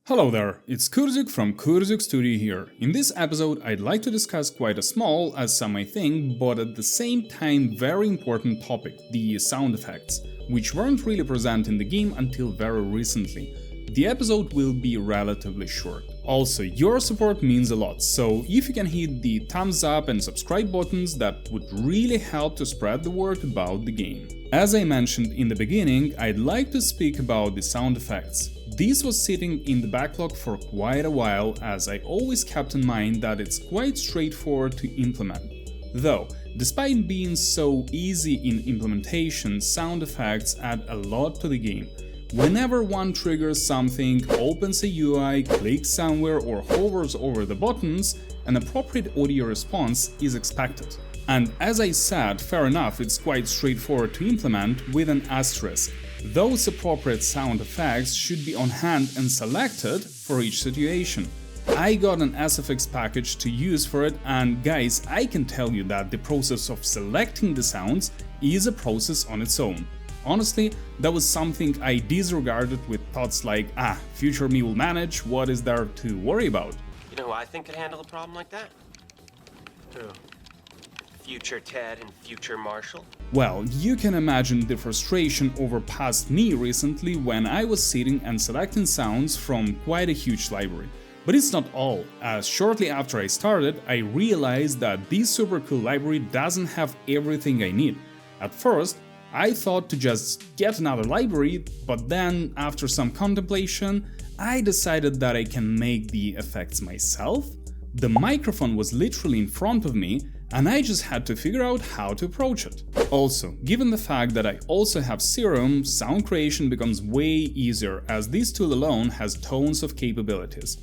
Hello there, it's Kurzuk from Kurzuk Studio here. In this episode I'd like to discuss quite a small, as some might think, but at the same time very important topic, the sound effects, which weren't really present in the game until very recently. The episode will be relatively short. Also, your support means a lot, so if you can hit the thumbs up and subscribe buttons, that would really help to spread the word about the game. As I mentioned in the beginning, I'd like to speak about the sound effects. This was sitting in the backlog for quite a while, as I always kept in mind that it's quite straightforward to implement. Though, despite being so easy in implementation, sound effects add a lot to the game. Whenever one triggers something, opens a UI, clicks somewhere or hovers over the buttons, an appropriate audio response is expected. And as I said, fair enough, it's quite straightforward to implement with an asterisk. Those appropriate sound effects should be on hand and selected for each situation. I got an SFX package to use for it, and guys, I can tell you that the process of selecting the sounds is a process on its own. Honestly, that was something I disregarded with thoughts like, future me will manage, what is there to worry about? You know who I think could handle a problem like that? Who? Future Ted and future Marshall? Well, you can imagine the frustration overpassed me recently when I was sitting and selecting sounds from quite a huge library. But it's not all, as shortly after I started, I realized that this super cool library doesn't have everything I need. At first, I thought to just get another library, but then, after some contemplation, I decided that I can make the effects myself. The microphone was literally in front of me, and I just had to figure out how to approach it. Also, given the fact that I also have Serum, sound creation becomes way easier, as this tool alone has tons of capabilities.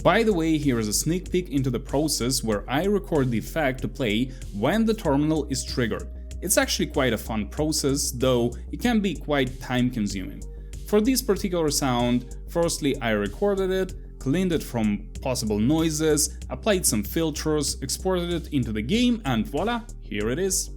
By the way, here is a sneak peek into the process where I record the effect to play when the terminal is triggered. It's actually quite a fun process, though it can be quite time-consuming. For this particular sound, firstly I recorded it, cleaned it from possible noises, applied some filters, exported it into the game, and voila, here it is.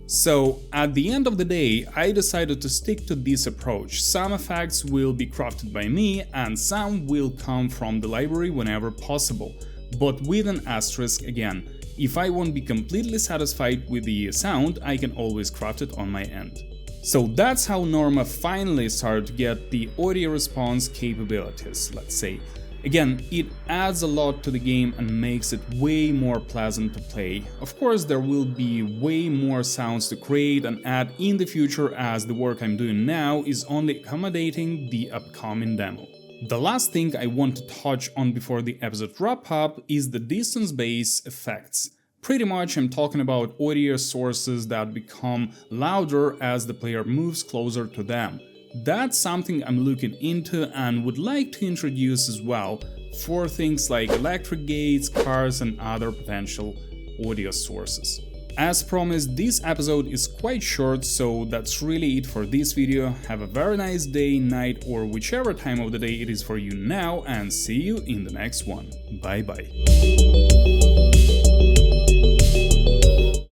So, at the end of the day, I decided to stick to this approach. Some effects will be crafted by me, and some will come from the library whenever possible, but with an asterisk again. If I won't be completely satisfied with the sound, I can always craft it on my end. So that's how Norma finally started to get the audio response capabilities, let's say. Again, it adds a lot to the game and makes it way more pleasant to play. Of course, there will be way more sounds to create and add in the future, as the work I'm doing now is only accommodating the upcoming demo. The last thing I want to touch on before the episode wrap up is the distance-based effects. Pretty much I'm talking about audio sources that become louder as the player moves closer to them. That's something I'm looking into and would like to introduce as well for things like electric gates, cars and other potential audio sources. As promised, this episode is quite short, so that's really it for this video. Have a very nice day, night or whichever time of the day it is for you now, and see you in the next one. Bye bye.